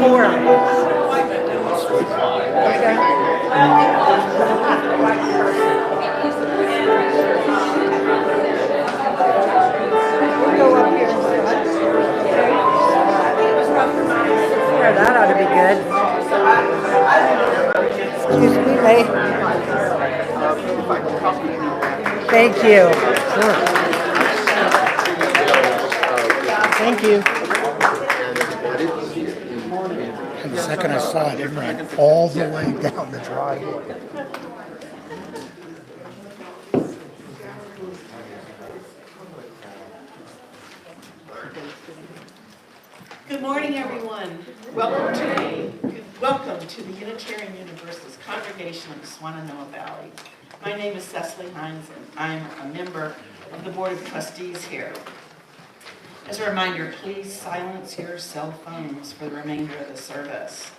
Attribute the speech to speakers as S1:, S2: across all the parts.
S1: 4 of us. Okay. We'll go up here in front. There, that ought to be good. Excuse me, May. Thank you. Sure. Thank you.
S2: And the second I saw it, it ran all the way down the driveway.
S3: Good morning, everyone. Welcome to the Unitarian Universalist congregation of the Shenandoah Valley. My name is Cecily Hines, and I'm a member of the Board of Trustees here. As a reminder, please silence your cell phones for the remainder of the service.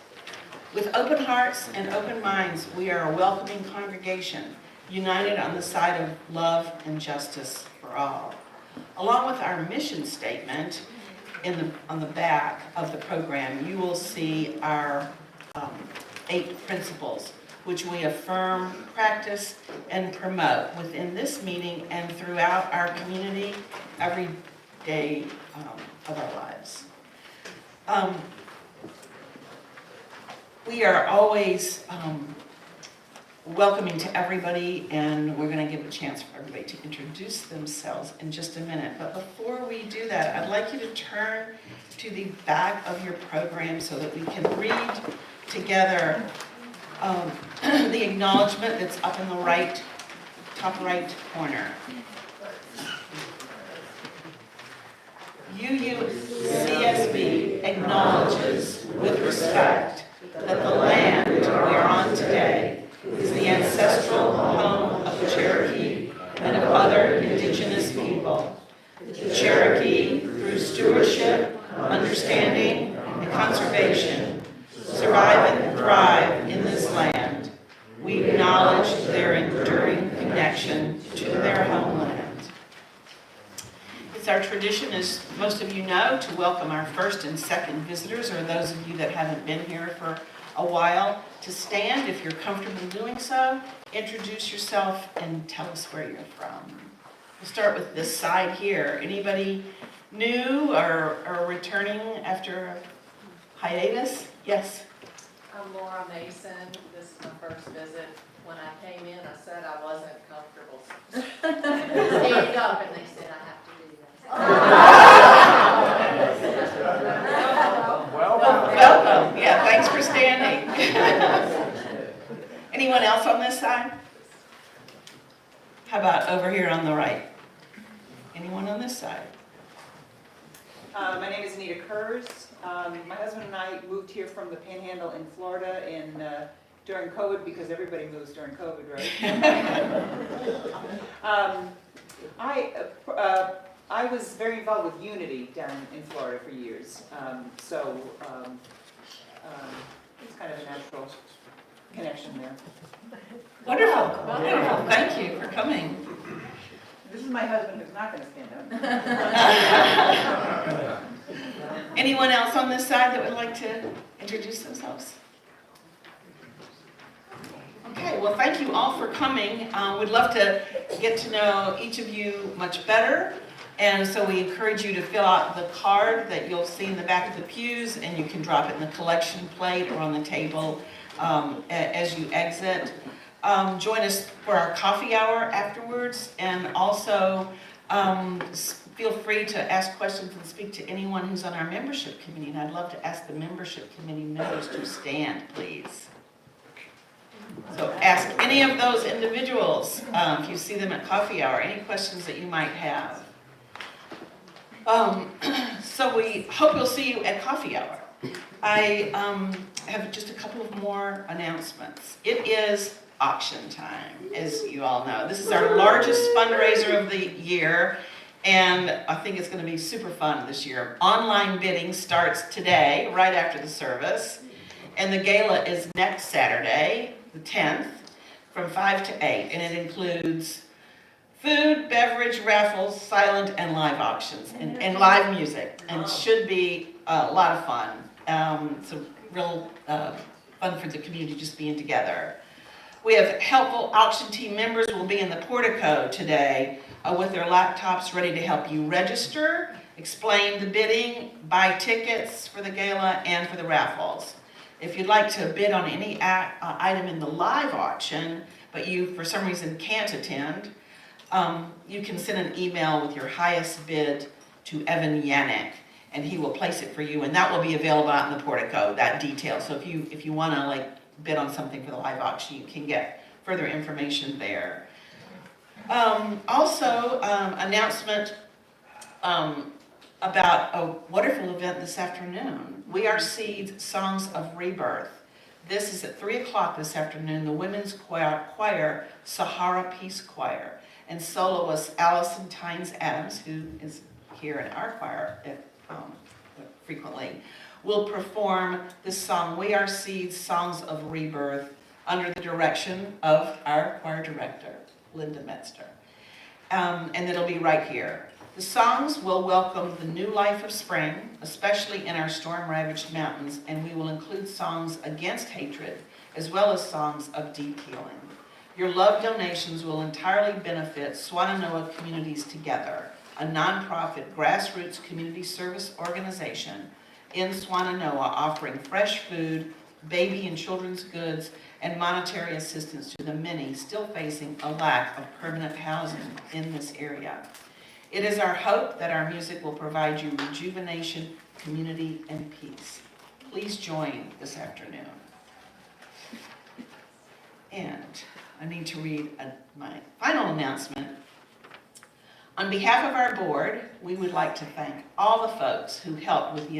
S3: With open hearts and open minds, we are a welcoming congregation, united on the side of love and justice for all. Along with our mission statement, on the back of the program, you will see our 8 principles, which we affirm, practice, and promote within this meeting and throughout our community every day of our lives. We are always welcoming to everybody, and we're going to give a chance for everybody to introduce themselves in just a minute. But before we do that, I'd like you to turn to the back of your program so that we can read together the acknowledgement that's up in the top right corner. UUCSB acknowledges with respect that the land we are on today is the ancestral home of the Cherokee and of other indigenous people. The Cherokee, through stewardship, understanding, and conservation, survive and thrive in this land. We acknowledge their enduring connection to their homeland. It's our tradition, as most of you know, to welcome our first and second visitors, or those of you that haven't been here for a while, to stand if you're comfortable doing so, introduce yourself, and tell us where you're from. We'll start with this side here. Anybody new or returning after a hiatus? Yes?
S4: I'm Laura Mason. This is my first visit. When I came in, I said I wasn't comfortable standing up, and they said I have to do that.
S3: Welcome. Yeah, thanks for standing. Anyone else on this side? How about over here on the right? Anyone on this side?
S5: My name is Anita Kurz. My husband and I moved here from the Panhandle in Florida during COVID, because everybody moves during COVID, right? I was very involved with Unity down in Florida for years, so it's kind of a natural connection there.
S3: Wonderful. Wonderful. Thank you for coming.
S5: This is my husband who's not going to stand up.
S3: Anyone else on this side that would like to introduce themselves? Okay, well, thank you all for coming. We'd love to get to know each of you much better. And so we encourage you to fill out the card that you'll see in the back of the pews, and you can drop it in the collection plate or on the table as you exit. Join us for our coffee hour afterwards, and also feel free to ask questions and speak to anyone who's on our membership committee. And I'd love to ask the membership committee members to stand, please. So ask any of those individuals, if you see them at coffee hour, any questions that you might have. So we hope we'll see you at coffee hour. I have just a couple of more announcements. It is auction time, as you all know. This is our largest fundraiser of the year, and I think it's going to be super fun this year. Online bidding starts today, right after the service, and the gala is next Saturday, the 10th, from 5 to 8, and it includes Food, beverage, raffles, silent and live auctions, and live music, and should be a lot of fun. It's a real fun for the community just being together. We have helpful auction team members who will be in the portico today with their laptops ready to help you register, explain the bidding, buy tickets for the gala and for the raffles. If you'd like to bid on any item in the live auction, but you for some reason can't attend, you can send an email with your highest bid to Evan Yannick, and he will place it for you, and that will be available out in the portico, that detail. So if you want to like bid on something for the live auction, you can get further information there. Also, announcement about a wonderful event this afternoon. We Are Seeds, Songs of Rebirth. This is at 3 o'clock this afternoon. The women's choir, Sahara Peace Choir, and soloist Allison Tynes Adams, who is here in our choir frequently, will perform this song, We Are Seeds, Songs of Rebirth, under the direction of our choir director, Linda Metzger. And it'll be right here. The songs will welcome the new life of spring, especially in our storm-ravaged mountains, and we will include songs against hatred, as well as songs of deep healing. Your love donations will entirely benefit Swannanoa Communities Together, a nonprofit grassroots community service organization in Swannanoa offering fresh food, baby and children's goods, and monetary assistance to the many still facing a lack of permanent housing in this area. It is our hope that our music will provide you rejuvenation, community, and peace. Please join this afternoon. And I need to read my final announcement. On behalf of our board, we would like to thank all the folks who helped with the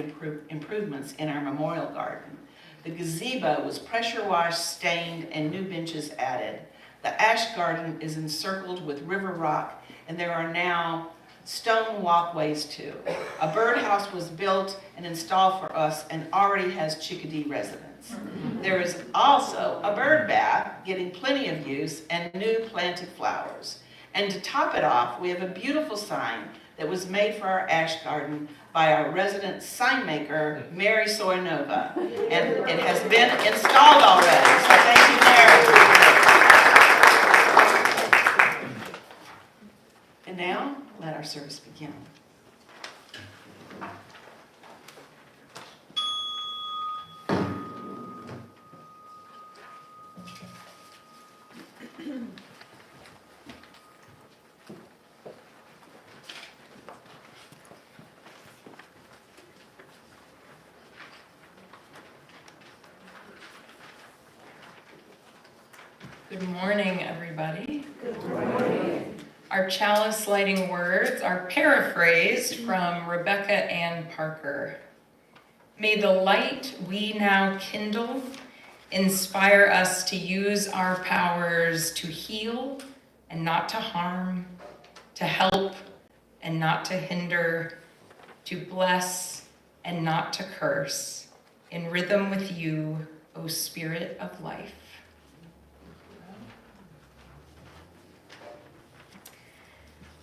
S3: improvements in our memorial garden. The gazebo was pressure washed, stained, and new benches added. The ash garden is encircled with river rock, and there are now stone walkways too. A birdhouse was built and installed for us and already has chickadee residents. There is also a bird bath getting plenty of use and new planted flowers. And to top it off, we have a beautiful sign that was made for our ash garden by our resident sign maker, Mary Soynova. And it has been installed already, so thank you, Mary. And now, let our service begin.
S6: Good morning, everybody. Good morning. Our chalice lighting words are paraphrased from Rebecca Ann Parker. May the light we now kindle inspire us to use our powers to heal and not to harm, to help and not to hinder, to bless and not to curse, in rhythm with you, O Spirit of life.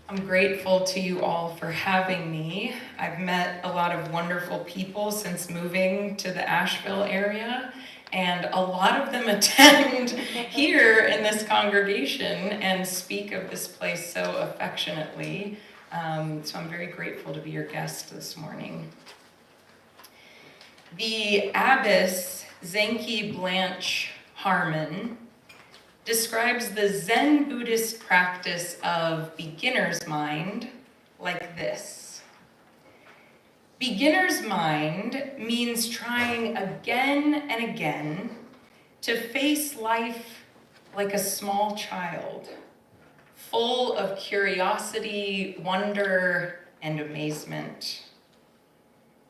S6: I'm grateful to you all for having me. I've met a lot of wonderful people since moving to the Asheville area, and a lot of them attend here in this congregation and speak of this place so affectionately. So I'm very grateful to be your guest this morning. The abbess Zenki Blanche Harmon describes the Zen Buddhist practice of beginner's mind like this. Beginner's mind means trying again and again to face life like a small child, full of curiosity, wonder, and amazement.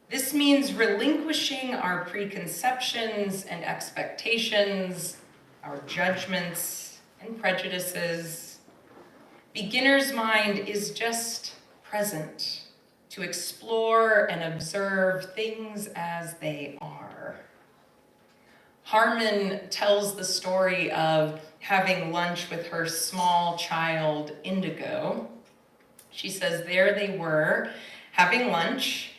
S6: This means relinquishing our preconceptions and expectations, our judgments and prejudices. Beginner's mind is just present to explore and observe things as they are. Harmon tells the story of having lunch with her small child, Indigo. She says there they were having lunch,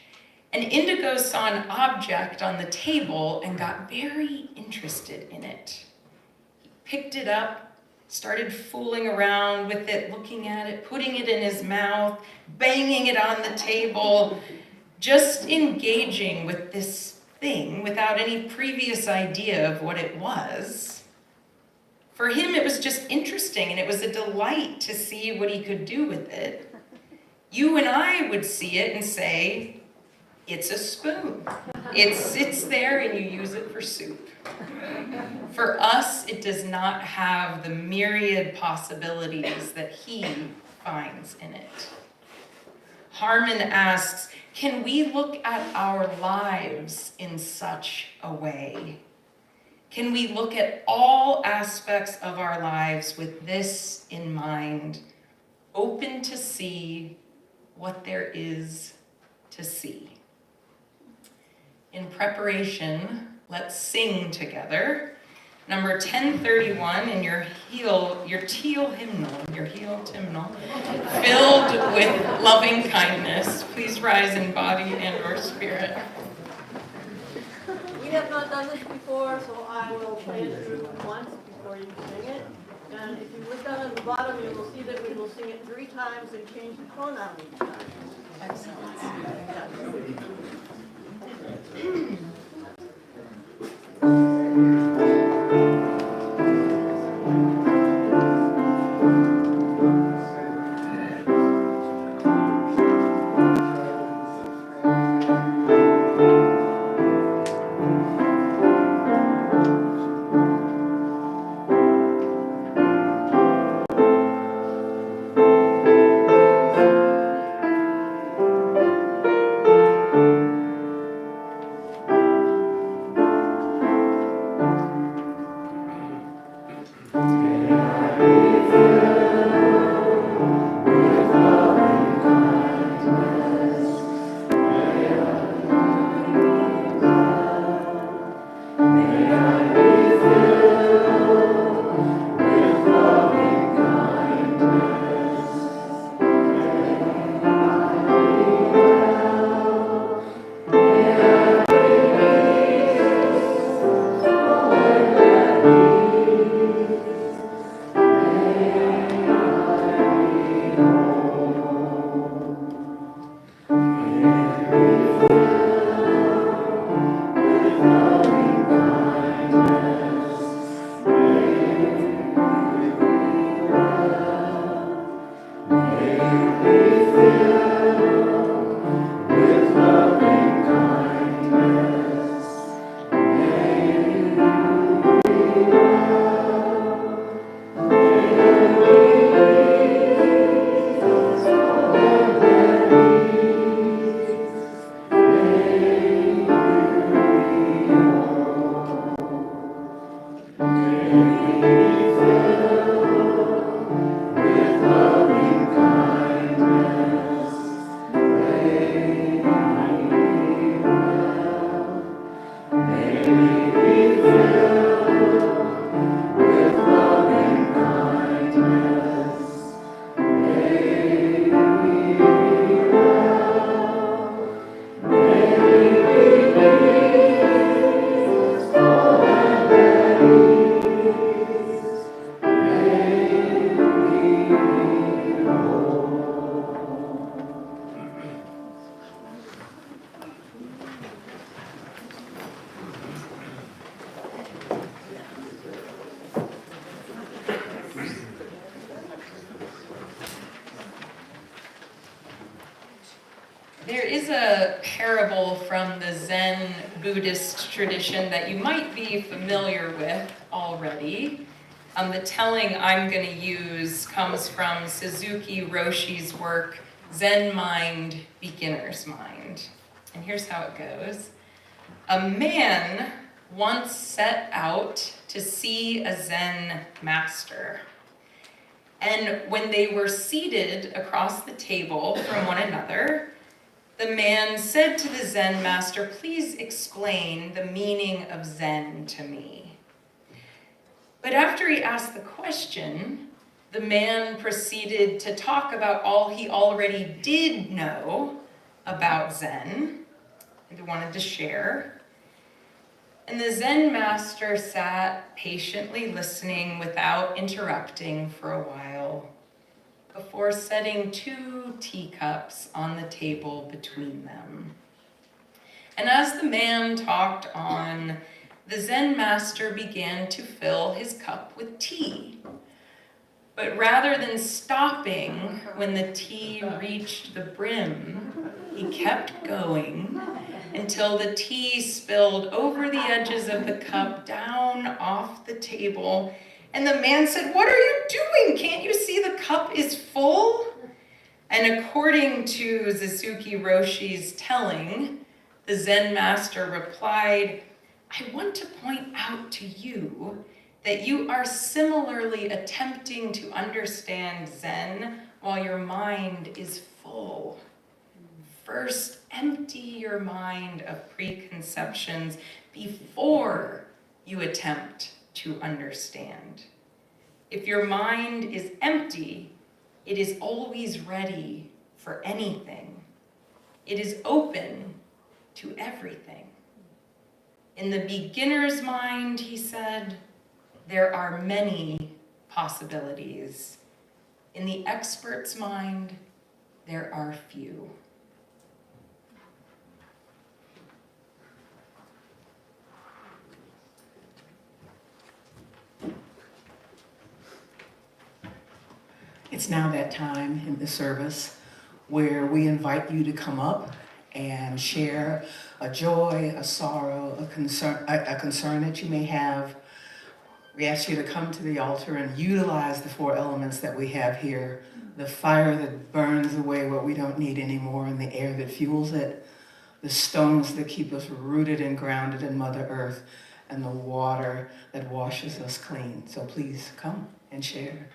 S6: and Indigo saw an object on the table and got very interested in it. He picked it up, started fooling around with it, looking at it, putting it in his mouth, banging it on the table, just engaging with this thing without any previous idea of what it was. For him, it was just interesting, and it was a delight to see what he could do with it. You and I would see it and say, it's a spoon. It sits there and you use it for soup. For us, it does not have the myriad possibilities that he finds in it. Harmon asks, can we look at our lives in such a way? Can we look at all aspects of our lives with this in mind, open to see what there is to see? In preparation, let's sing together. Number 1031 in your teal hymnal, filled with loving kindness. Please rise in body and or spirit.
S7: We have not done this before, so I will play it through once before you sing it. And if you look down at the bottom, you will see that we will sing it 3 times and change the pronoun each time.
S6: Excellent. There is a parable from the Zen Buddhist tradition that you might be familiar with already. The telling I'm going to use comes from Suzuki Roshi's work, Zen Mind, Beginner's Mind. And here's how it goes. A man once set out to see a Zen master. And when they were seated across the table from one another, the man said to the Zen master, "Please explain the meaning of Zen to me." But after he asked the question, the man proceeded to talk about all he already did know about Zen and he wanted to share. And the Zen master sat patiently listening without interrupting for a while before setting 2 teacups on the table between them. And as the man talked on, the Zen master began to fill his cup with tea. But rather than stopping when the tea reached the brim, he kept going until the tea spilled over the edges of the cup down off the table. And the man said, "What are you doing? Can't you see the cup is full?" And according to Suzuki Roshi's telling, the Zen master replied, "I want to point out to you that you are similarly attempting to understand Zen while your mind is full. First, empty your mind of preconceptions before you attempt to understand. If your mind is empty, it is always ready for anything. It is open to everything. In the beginner's mind," he said, "there are many possibilities. In the expert's mind, there are few."
S8: It's now that time in the service where we invite you to come up and share a joy, a sorrow, a concern that you may have. We ask you to come to the altar and utilize the 4 elements that we have here: the fire that burns away what we don't need anymore and the air that fuels it, the stones that keep us rooted and grounded in Mother Earth, and the water that washes us clean. So please come and share.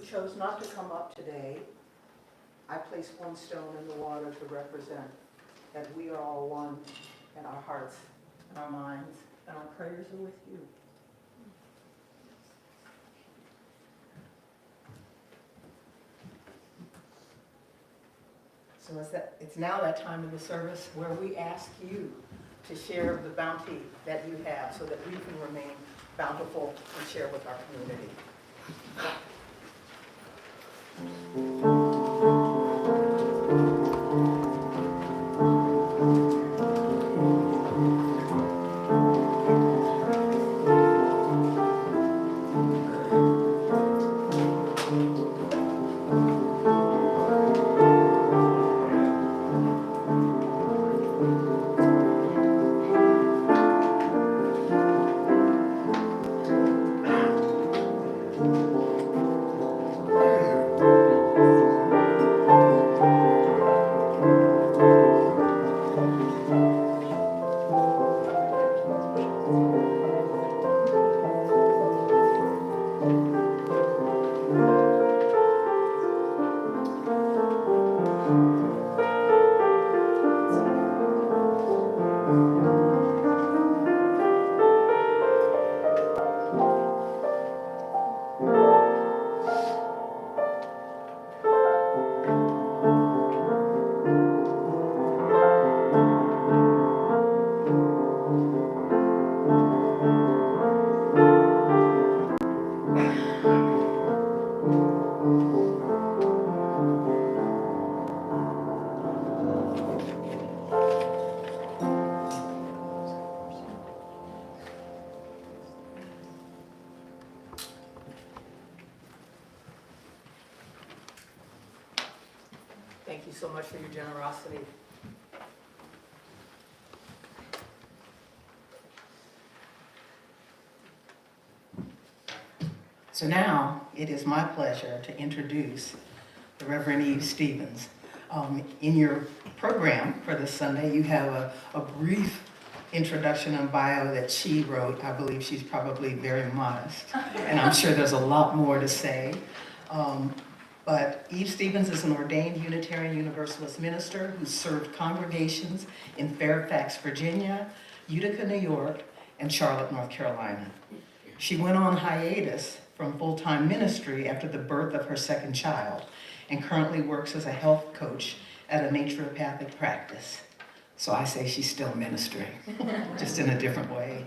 S8: Chose not to come up today, I place 1 stone in the water to represent that we are all one in our hearts and our minds, and our prayers are with you. So it's now that time in the service where we ask you to share the bounty that you have so that we can remain bountiful and share with our community. Thank you so much for your generosity. So now it is my pleasure to introduce the Reverend Eve Stevens. In your program for this Sunday, you have a brief introduction and bio that she wrote. I believe she's probably very modest, and I'm sure there's a lot more to say. But Eve Stevens is an ordained Unitarian Universalist minister who served congregations in Fairfax, Virginia, Utica, New York, and Charlotte, North Carolina. She went on hiatus from full-time ministry after the birth of her second child and currently works as a health coach at a naturopathic practice. So I say she's still ministering, just in a different way.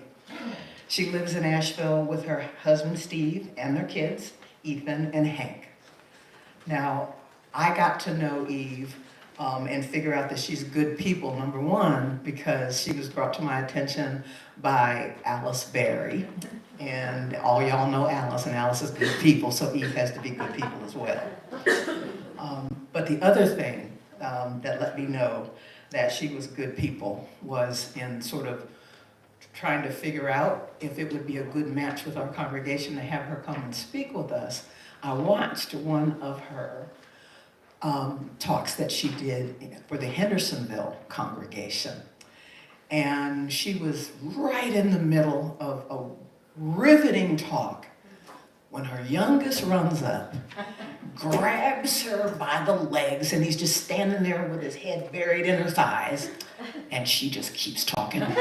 S8: She lives in Asheville with her husband, Steve, and their kids, Ethan and Hank. Now, I got to know Eve and figure out that she's good people, number one, because she was brought to my attention by Alice Berry. And all y'all know Alice, and Alice is good people, so Eve has to be good people as well. But the other thing that let me know that she was good people was in sort of trying to figure out if it would be a good match with our congregation to have her come and speak with us. I watched one of her talks that she did for the Hendersonville congregation. And she was right in the middle of a riveting talk when her youngest runs up, grabs her by the legs, and he's just standing there with his head buried in her thighs, and she just keeps talking. She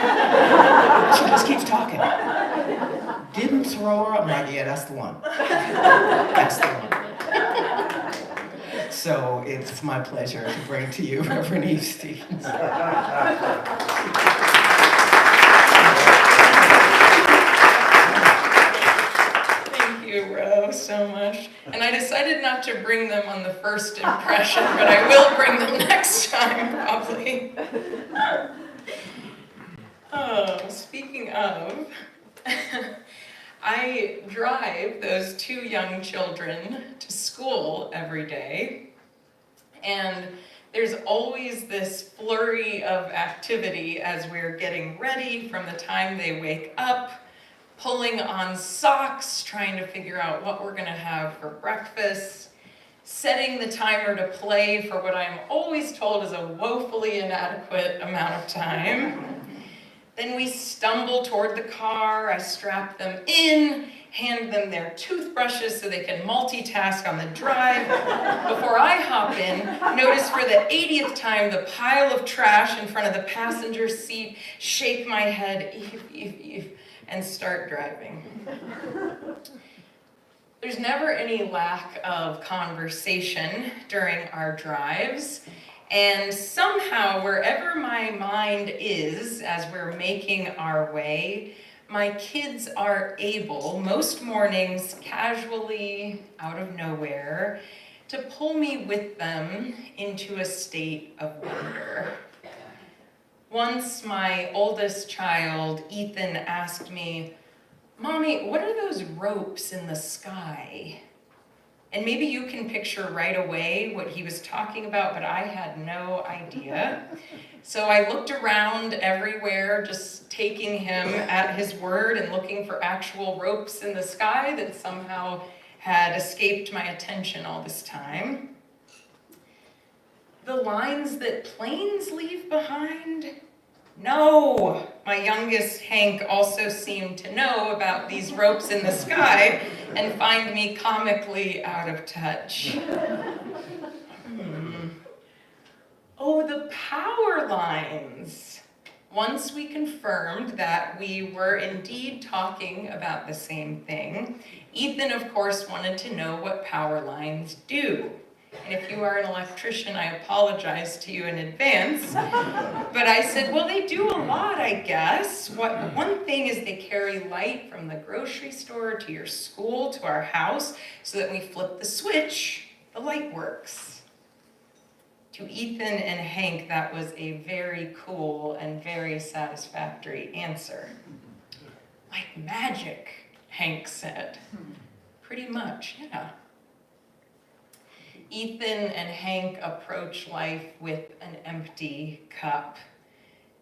S8: just keeps talking. Didn't throw her. I'm like, yeah, that's the one. That's the one. So it's my pleasure to bring to you Reverend Eve Stevens.
S6: Thank you, Ro, so much. And I decided not to bring them on the first impression, but I will bring them next time, probably. Oh, speaking of, I drive those two young children to school every day, and there's always this flurry of activity as we're getting ready from the time they wake up, pulling on socks, trying to figure out what we're gonna have for breakfast, setting the timer to play for what I'm always told is a woefully inadequate amount of time. Then we stumble toward the car, I strap them in, hand them their toothbrushes so they can multitask on the drive. Before I hop in, notice for the 80th time the pile of trash in front of the passenger seat, shake my head, Eve, and start driving. There's never any lack of conversation during our drives. And somehow, wherever my mind is as we're making our way, my kids are able, most mornings, casually, out of nowhere, to pull me with them into a state of wonder. Once my oldest child, Ethan, asked me, "Mommy, what are those ropes in the sky?" And maybe you can picture right away what he was talking about, but I had no idea. So I looked around everywhere, just taking him at his word and looking for actual ropes in the sky that somehow had escaped my attention all this time. The lines that planes leave behind? No! My youngest, Hank, also seemed to know about these ropes in the sky and find me comically out of touch. Oh, the power lines! Once we confirmed that we were indeed talking about the same thing, Ethan, of course, wanted to know what power lines do. And if you are an electrician, I apologize to you in advance. But I said, well, they do a lot, I guess. One thing is they carry light from the grocery store to your school to our house, so that when we flip the switch, the light works. To Ethan and Hank, that was a very cool and very satisfactory answer. Like magic, Hank said. Pretty much, yeah. Ethan and Hank approach life with an empty cup.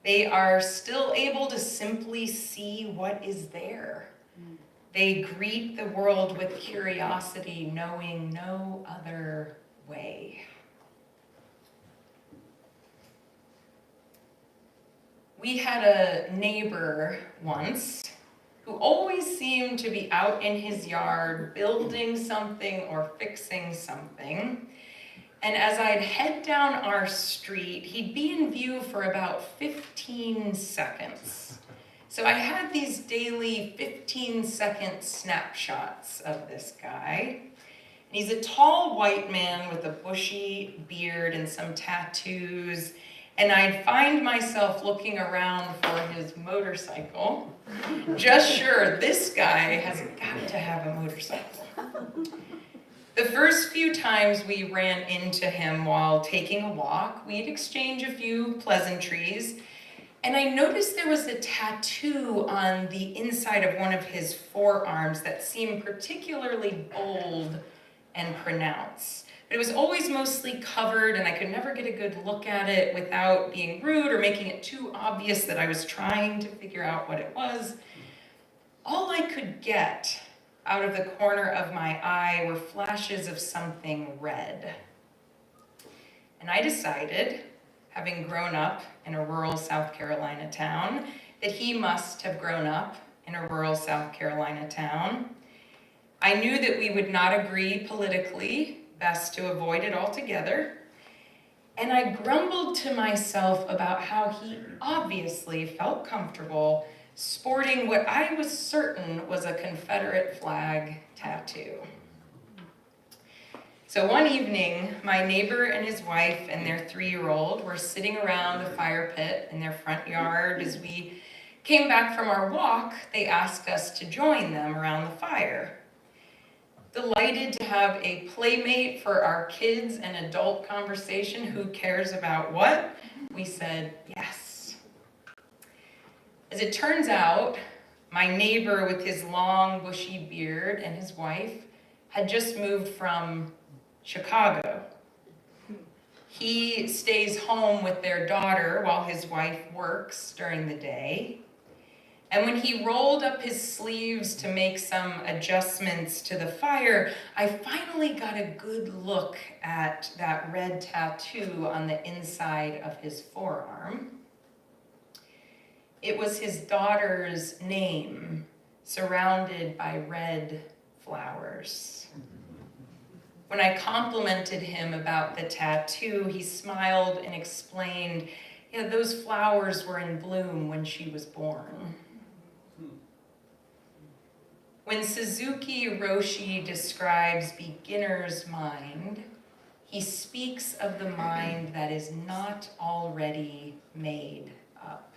S6: They are still able to simply see what is there. They greet the world with curiosity, knowing no other way. We had a neighbor once who always seemed to be out in his yard building something or fixing something. And as I'd head down our street, he'd be in view for about 15 seconds. So I had these daily 15-second snapshots of this guy. And he's a tall white man with a bushy beard and some tattoos. And I'd find myself looking around for his motorcycle, just sure this guy has got to have a motorcycle. The first few times we ran into him while taking a walk, we'd exchange a few pleasantries, and I noticed there was a tattoo on the inside of one of his forearms that seemed particularly bold and pronounced. But it was always mostly covered, and I could never get a good look at it without being rude or making it too obvious that I was trying to figure out what it was. All I could get out of the corner of my eye were flashes of something red. And I decided, having grown up in a rural South Carolina town, that he must have grown up in a rural South Carolina town. I knew that we would not agree politically, best to avoid it altogether. And I grumbled to myself about how he obviously felt comfortable sporting what I was certain was a Confederate flag tattoo. So one evening, my neighbor and his wife and their 3-year-old were sitting around the fire pit in their front yard. As we came back from our walk, they asked us to join them around the fire. Delighted to have a playmate for our kids and adult conversation, who cares about what? We said yes. As it turns out, my neighbor with his long bushy beard and his wife had just moved from Chicago. He stays home with their daughter while his wife works during the day. And when he rolled up his sleeves to make some adjustments to the fire, I finally got a good look at that red tattoo on the inside of his forearm. It was his daughter's name, surrounded by red flowers. When I complimented him about the tattoo, he smiled and explained, yeah, those flowers were in bloom when she was born. When Suzuki Roshi describes beginner's mind, He speaks of the mind that is not already made up.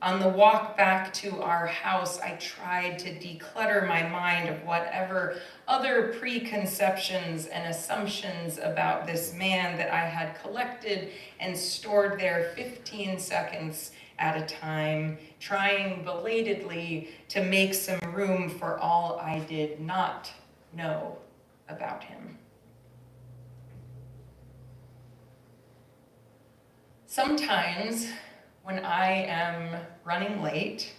S6: On the walk back to our house, I tried to declutter my mind of whatever other preconceptions and assumptions about this man that I had collected and stored there 15 seconds at a time, trying belatedly to make some room for all I did not know about him. Sometimes, when I am running late,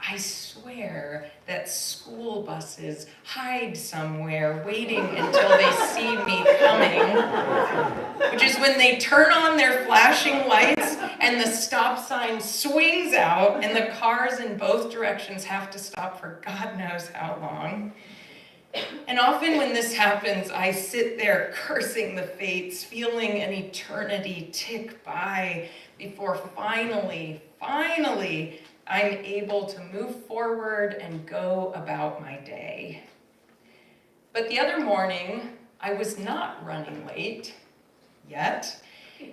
S6: I swear that school buses hide somewhere waiting until they see me coming, which is when they turn on their flashing lights and the stop sign swings out and the cars in both directions have to stop for God knows how long. And often when this happens, I sit there cursing the fates, feeling an eternity tick by before finally, I'm able to move forward and go about my day. But the other morning, I was not running late yet,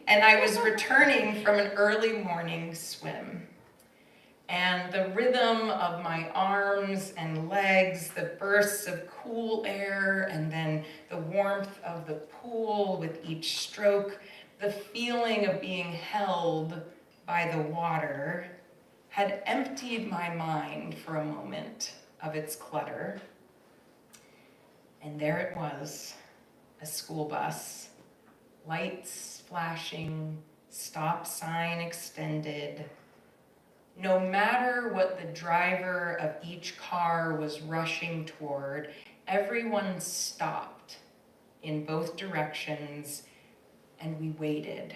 S6: and I was returning from an early morning swim. And the rhythm of my arms and legs, the bursts of cool air, and then the warmth of the pool with each stroke, the feeling of being held by the water, had emptied my mind for a moment of its clutter. And there it was, a school bus, lights flashing, stop sign extended. No matter what the driver of each car was rushing toward, everyone stopped in both directions, and we waited.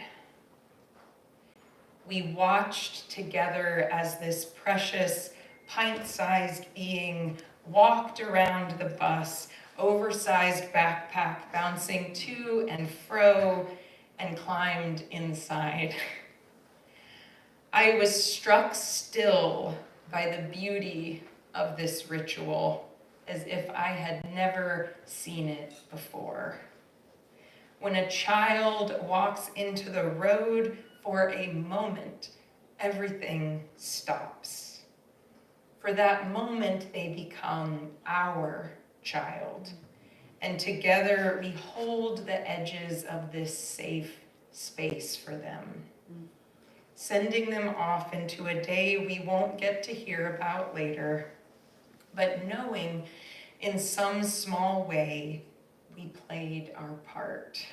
S6: We watched together as this precious, pint-sized being walked around the bus, oversized backpack bouncing to and fro, and climbed inside. I was struck still by the beauty of this ritual, as if I had never seen it before. When a child walks into the road for a moment, everything stops. For that moment, they become our child. And together we hold the edges of this safe space for them, sending them off into a day we won't get to hear about later, but knowing in some small way we played our part.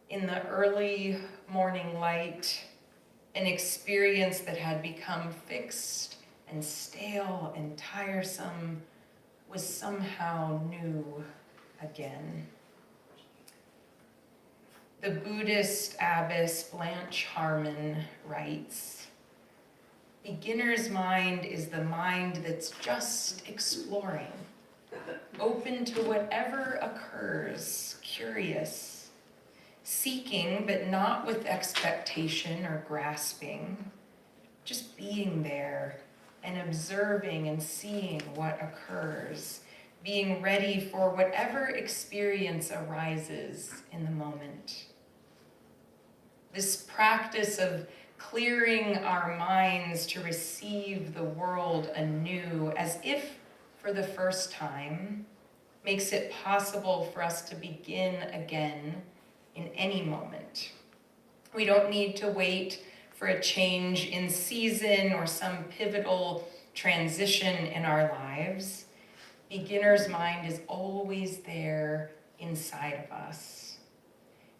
S6: In the early morning light, an experience that had become fixed and stale and tiresome was somehow new again. The Buddhist abbess Blanche Harmon writes, "Beginner's mind is the mind that's just exploring, open to whatever occurs, curious, seeking but not with expectation or grasping, just being there and observing and seeing what occurs, being ready for whatever experience arises in the moment." This practice of clearing our minds to receive the world anew, as if for the first time, makes it possible for us to begin again in any moment. We don't need to wait for a change in season or some pivotal transition in our lives. Beginner's mind is always there inside of us.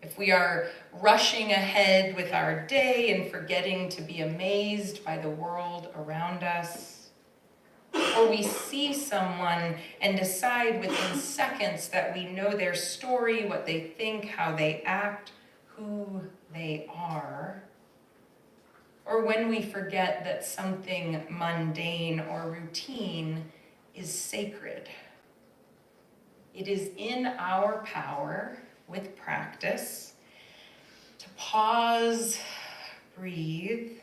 S6: If we are rushing ahead with our day and forgetting to be amazed by the world around us, or we see someone and decide within seconds that we know their story, what they think, how they act, who they are, or when we forget that something mundane or routine is sacred. It is in our power, with practice, to pause, breathe,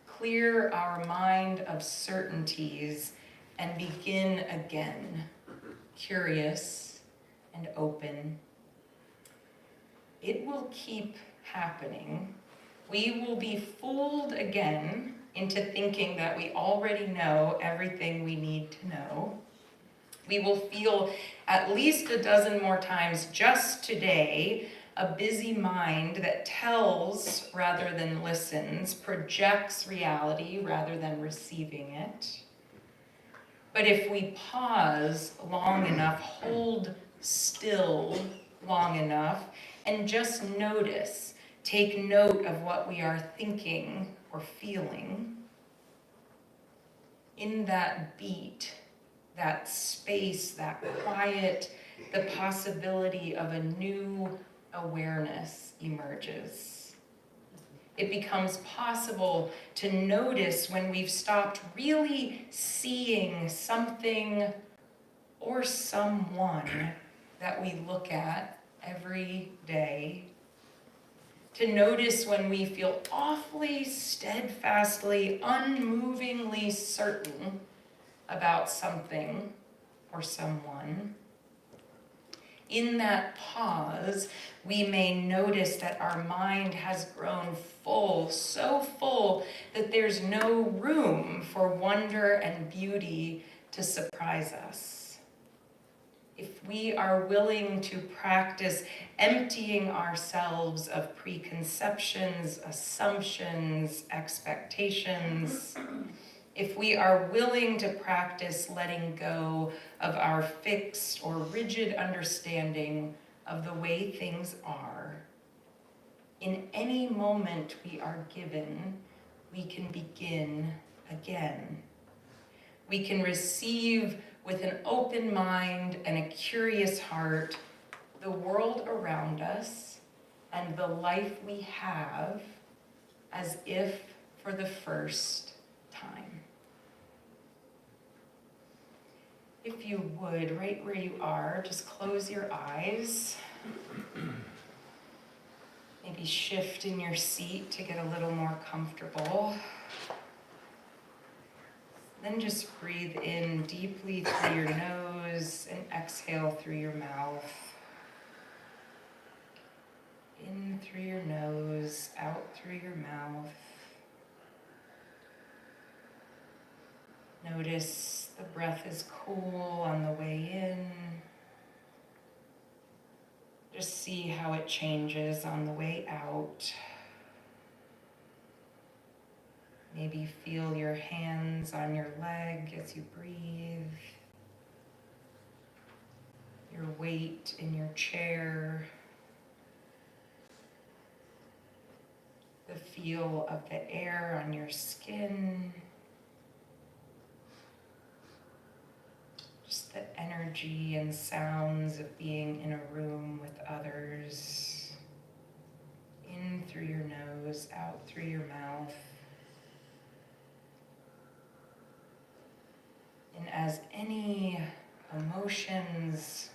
S6: clear our mind of certainties, and begin again, curious and open, it will keep happening. We will be fooled again into thinking that we already know everything we need to know. We will feel at least a dozen more times just today a busy mind that tells rather than listens, projects reality rather than receiving it. But if we pause long enough, hold still long enough, and just notice, take note of what we are thinking or feeling, in that beat, that space, that quiet, the possibility of a new awareness emerges. It becomes possible to notice when we've stopped really seeing something or someone that we look at every day. To notice when we feel awfully, steadfastly, unmovingly certain about something or someone. In that pause, we may notice that our mind has grown full, so full that there's no room for wonder and beauty to surprise us. If we are willing to practice emptying ourselves of preconceptions, assumptions, expectations, if we are willing to practice letting go of our fixed or rigid understanding of the way things are, in any moment we are given, we can begin again. We can receive with an open mind and a curious heart the world around us and the life we have as if for the first time. If you would, right where you are, just close your eyes. Maybe shift in your seat to get a little more comfortable. Then just breathe in deeply through your nose and exhale through your mouth. In through your nose, out through your mouth. Notice the breath is cool on the way in. Just see how it changes on the way out. Maybe feel your hands on your leg as you breathe. Your weight in your chair. The feel of the air on your skin. Just the energy and sounds of being in a room with others. In through your nose, out through your mouth. And as any emotions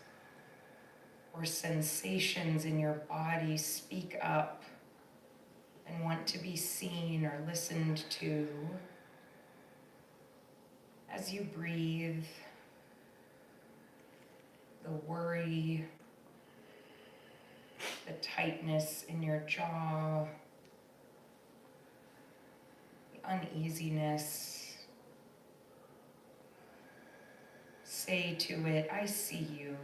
S6: or sensations in your body speak up and want to be seen or listened to, as you breathe, the worry, the tightness in your jaw, the uneasiness, say to it, I see you.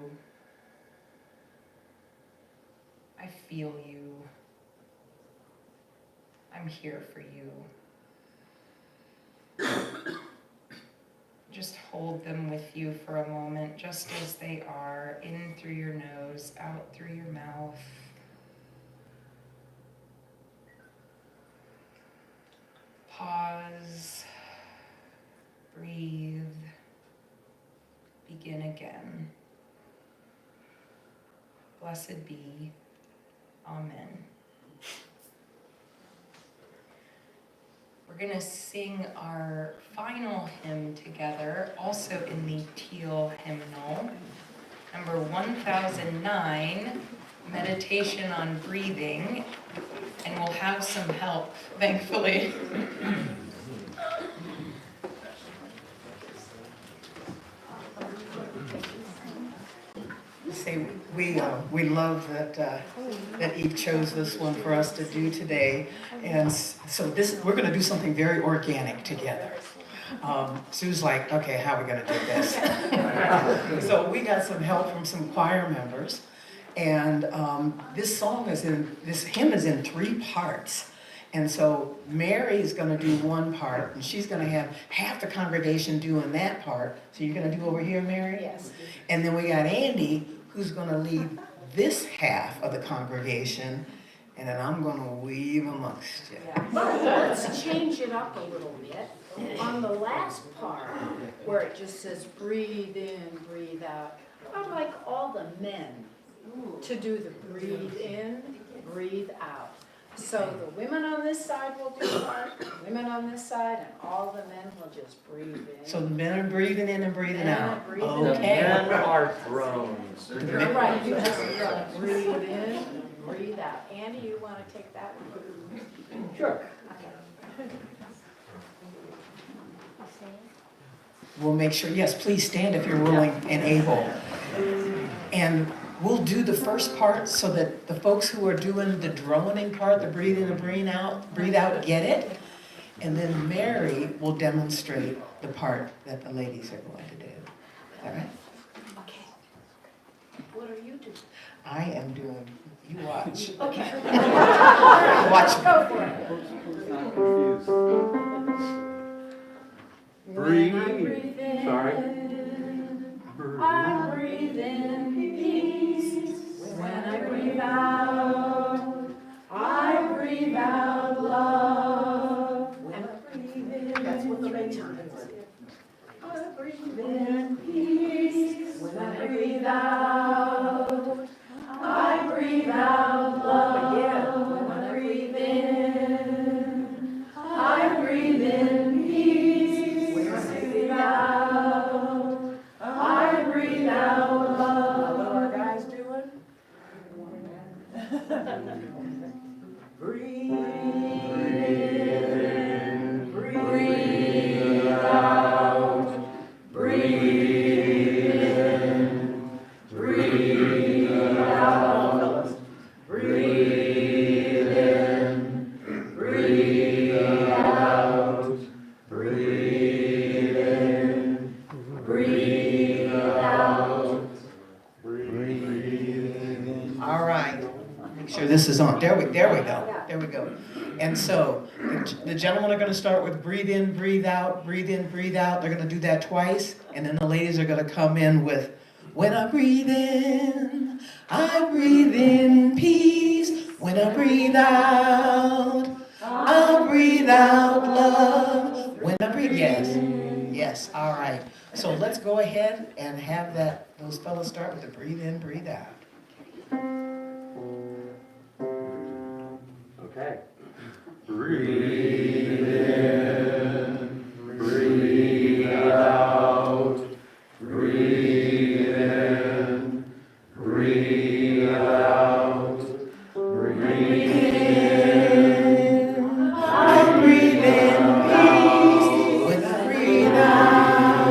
S6: I feel you. I'm here for you. Just hold them with you for a moment, just as they are, in through your nose, out through your mouth. Pause, breathe, begin again. Blessed be. Amen. We're going to sing our final hymn together, also in the teal hymnal, number 1009, Meditation on Breathing, and we'll have some help, thankfully.
S8: say we love that Eve chose this one for us to do today, and so we're going to do something very organic together. Sue's like, okay, how are we going to do this? So we got some help from some choir members, and this hymn is in 3 parts. And so Mary is going to do one part, and she's going to have half the congregation doing that part. So you're going to do over here, Mary?
S4: Yes.
S8: And then we got Andy, who's going to lead this half of the congregation, and then I'm going to weave amongst you.
S9: Well, let's change it up a little bit. On the last part, where it just says breathe in, breathe out, I'd like all the men to do the breathe in, breathe out. So the women on this side will do part, the women on this side, and all the men will just breathe in.
S8: So the men are breathing in and breathing out.
S9: breathing in.
S8: Okay.
S10: Men are thrones.
S9: You're right, you just breathe in, breathe out. Andy, you want to take that one?
S10: Sure.
S8: We'll make sure, yes, please stand if you're willing and able. And we'll do the first part so that the folks who are doing the droning part, the breathe in and breathe out, get it. And then Mary will demonstrate the part that the ladies are going to do. All right?
S9: Okay. What are you doing?
S8: I am doing, you watch.
S9: Okay.
S8: Watch me.
S9: Go for it.
S10: Breathe.
S9: When I breathe in,
S10: Sorry.
S9: I breathe in peace. When I breathe out, I breathe out love. When I breathe in, that's what the right time is. I breathe in peace. When I breathe out, I breathe out love. When I breathe in, I breathe in peace. When I breathe out, I breathe out love. What are our guys doing? Breathe in, breathe out, breathe in, breathe out, breathe in, breathe out, breathe in, breathe out, breathe.
S8: All right. Make sure this is on. There we go. And so the gentlemen are going to start with breathe in, breathe out, breathe in, breathe out. They're going to do that twice. And then the ladies are going to come in with, when I breathe in, I breathe in peace. When I breathe out, I breathe out love. When I breathe, yes. All right. So let's go ahead and have those fellas start with the breathe in, breathe out.
S10: Okay. Breathe in, breathe out, breathe in, breathe out, breathe in.
S8: I breathe in peace. When I breathe out,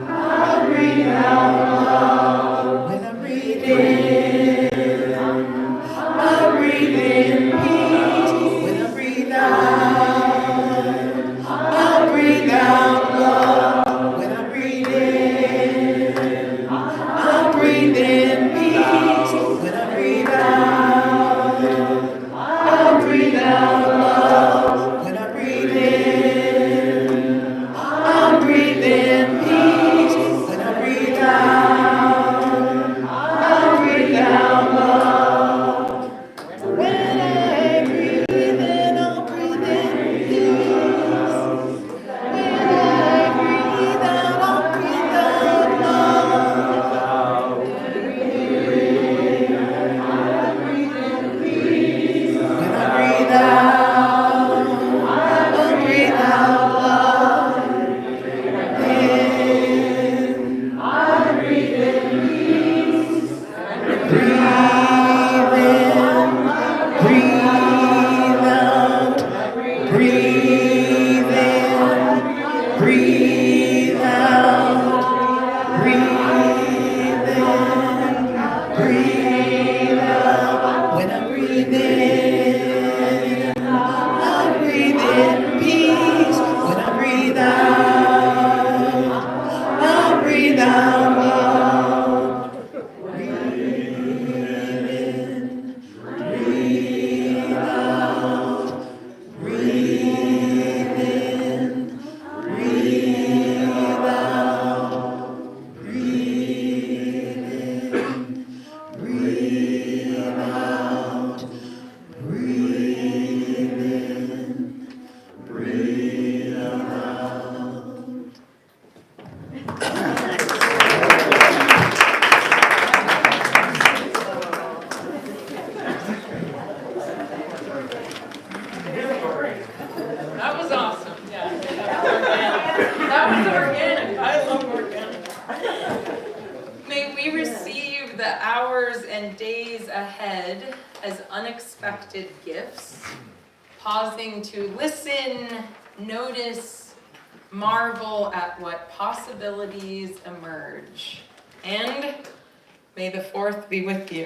S8: I breathe out love. When I breathe in, I breathe in peace. When I breathe out,
S6: That was awesome, yeah. That was organic. I love organic. May we receive the hours and days ahead as unexpected gifts, pausing to listen, notice, marvel at what possibilities emerge. And may the 4th be with you.